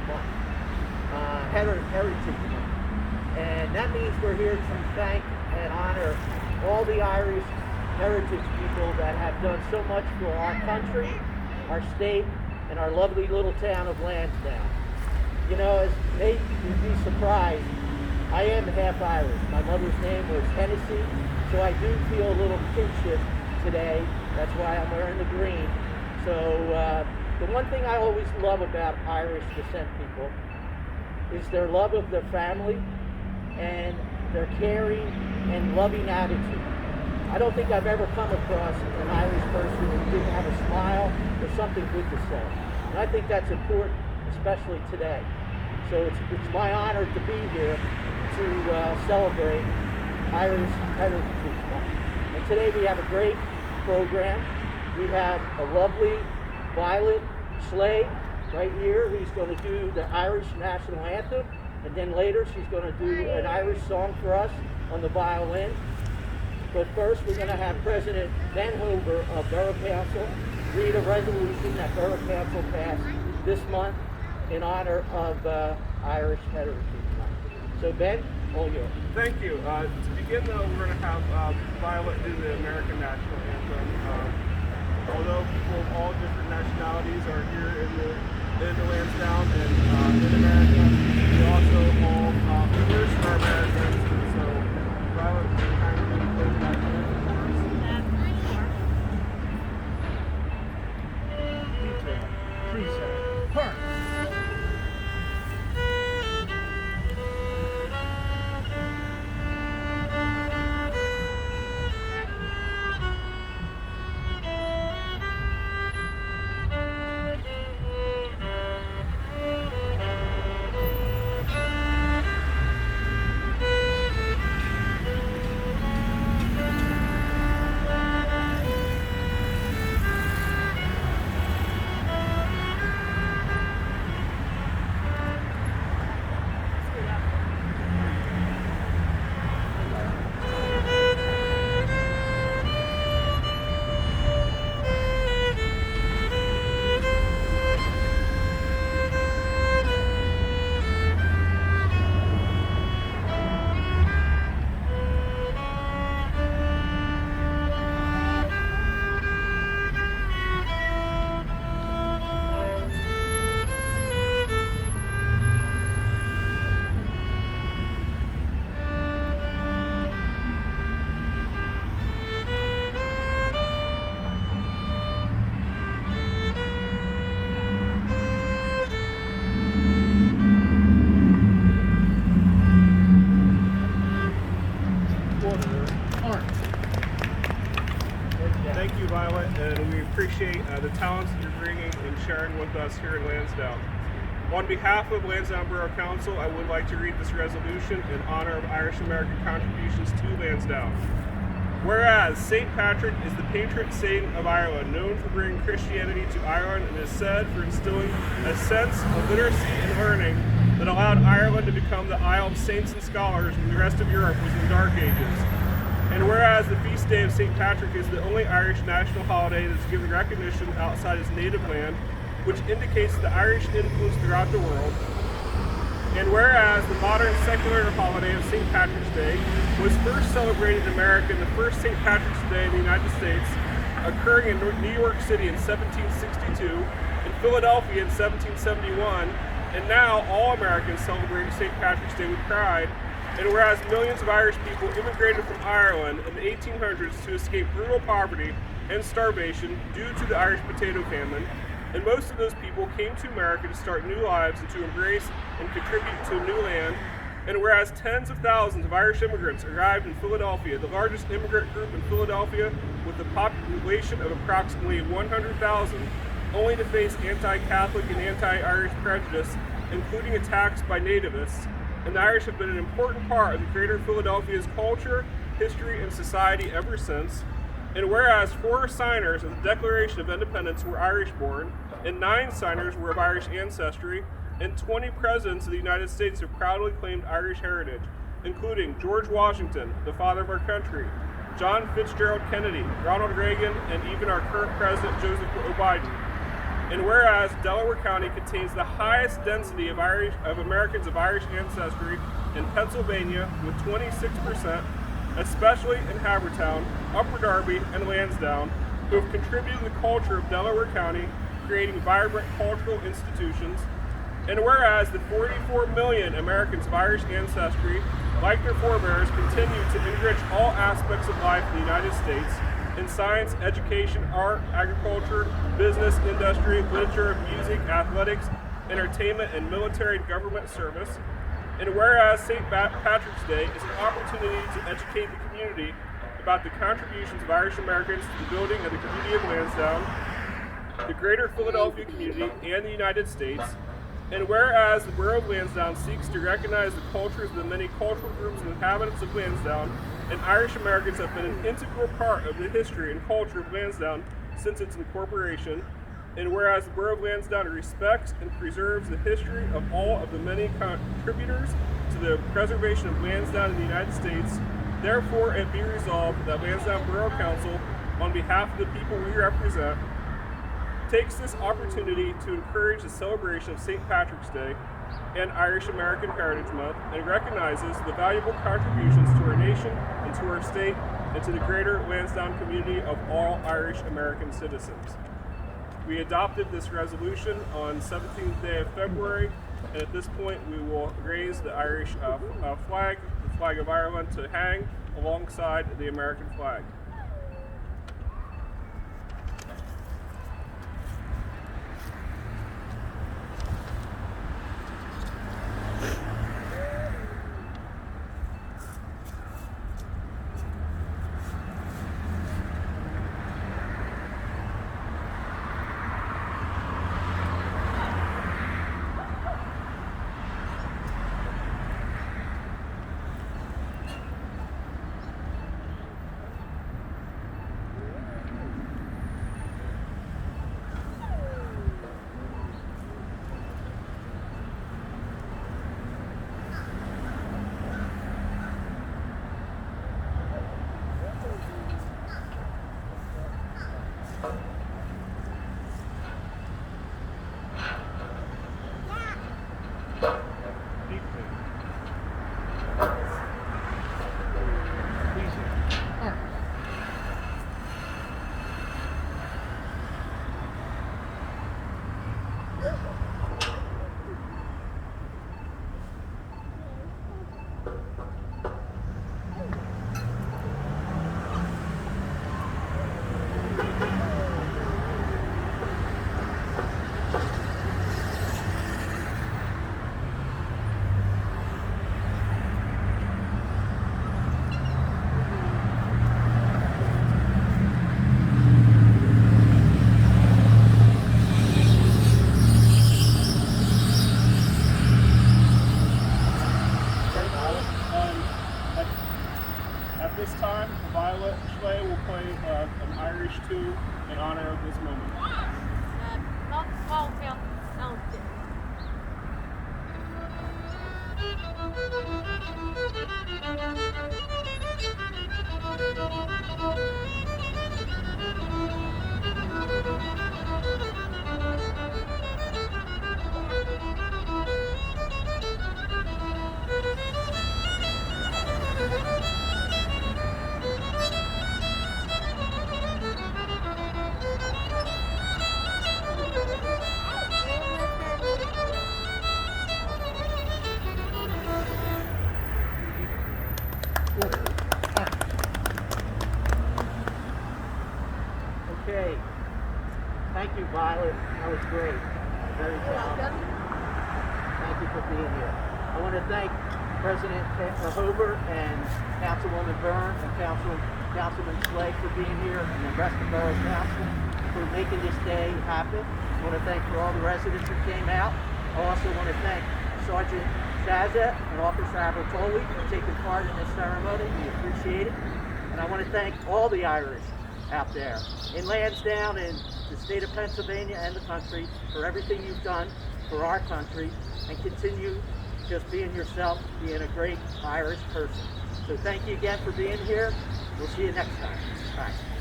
Month, Heritage Month. And that means we're here to thank and honor all the Irish heritage people that have done so much for our country, our state, and our lovely little town of Lansdowne. You know, as Nate would be surprised, I am half Irish. My mother's name was Hennessy, so I do feel a little kinship today. That's why I'm wearing the green. So the one thing I always love about Irish descent people is their love of their family and their caring and loving attitude. I don't think I've ever come across an Irish person who didn't have a smile or something good to say. And I think that's important, especially today. So it's my honor to be here to celebrate Irish Heritage Month. And today we have a great program. We have a lovely Violet Slade right here who's going to do the Irish National Anthem. And then later she's going to do an Irish song for us on the violin. But first we're going to have President Ben Hoover of Borough Council read a resolution that Borough Council passed this month in honor of Irish Heritage Month. So Ben, all yours. Thank you. To begin though, we're going to have Violet do the American National Anthem. Although people of all different nationalities are here in the Lansdowne and in America, we also all immigrants are Americans. And so Violet will kind of play that anthem for us. Preset. Park. Thank you, Violet, and we appreciate the talents that you're bringing and sharing with us here in Lansdowne. On behalf of Lansdowne Borough Council, I would like to read this resolution in honor of Irish American contributions to Lansdowne. Whereas St. Patrick is the patron saint of Ireland, known for bringing Christianity to Ireland and is said for instilling a sense of literacy and learning that allowed Ireland to become the Isle of saints and scholars when the rest of Europe was in the Dark Ages. And whereas the feast day of St. Patrick is the only Irish national holiday that is given recognition outside its native land, which indicates the Irish influence throughout the world. And whereas the modern secular holiday of St. Patrick's Day was first celebrated in America in the first St. Patrick's Day in the United States, occurring in New York City in 1762, in Philadelphia in 1771, and now all Americans celebrate St. Patrick's Day with pride. And whereas millions of Irish people immigrated from Ireland in the 1800s to escape brutal poverty and starvation due to the Irish potato famine, and most of those people came to America to start new lives and to embrace and contribute to a new land. And whereas tens of thousands of Irish immigrants arrived in Philadelphia, the largest immigrant group in Philadelphia with a population of approximately 100,000, only to face anti-Catholic and anti-Irish prejudice, including attacks by nativists, and the Irish have been an important part of the greater Philadelphia's culture, history, and society ever since. And whereas 4 signers of the Declaration of Independence were Irish-born, and 9 signers were of Irish ancestry, and 20 presidents of the United States have proudly claimed Irish heritage, including George Washington, the father of our country, John Fitzgerald Kennedy, Ronald Reagan, and even our current president, Joseph Biden. And whereas Delaware County contains the highest density of Americans of Irish ancestry in Pennsylvania with 26%, especially in Havertown, Upper Darby, and Lansdowne, who have contributed to the culture of Delaware County, creating vibrant cultural institutions. And whereas the 44 million Americans of Irish ancestry, like their forebears, continue to enrich all aspects of life in the United States in science, education, art, agriculture, business, industry, literature, music, athletics, entertainment, and military and government service. And whereas St. Patrick's Day is an opportunity to educate the community about the contributions of Irish Americans to the building of the community of Lansdowne, the greater Philadelphia community, and the United States. And whereas the Borough of Lansdowne seeks to recognize the cultures of the many cultural groups and inhabitants of Lansdowne, and Irish Americans have been an integral part of the history and culture of Lansdowne since its incorporation. And whereas the Borough of Lansdowne respects and preserves the history of all of the many contributors to the preservation of Lansdowne in the United States, therefore it be resolved that Lansdowne Borough Council, on behalf of the people we represent, takes this opportunity to encourage the celebration of St. Patrick's Day and Irish American Heritage Month, and recognizes the valuable contributions to our nation and to our state and to the greater Lansdowne community of all Irish American citizens. We adopted this resolution on 17th day of February, and at this point we will raise the Irish flag, the flag of Ireland, to hang alongside the American flag. An Irish tune in honor of this moment. Okay. Thank you, Violet. That was great. Very welcome. Thank you for being here. I want to thank President Hover and Councilwoman Byrne and Councilman Slade for being here, and the rest of Borough Council for making this day happen. I want to thank for all the residents who came out. I also want to thank Sergeant Shazet and Officer Abertoli for taking part in this ceremony. We appreciate it. And I want to thank all the Irish out there in Lansdowne and the state of Pennsylvania and the country for everything you've done for our country, and continue just being yourself, being a great Irish person. So thank you again for being here. We'll see you next time. Bye.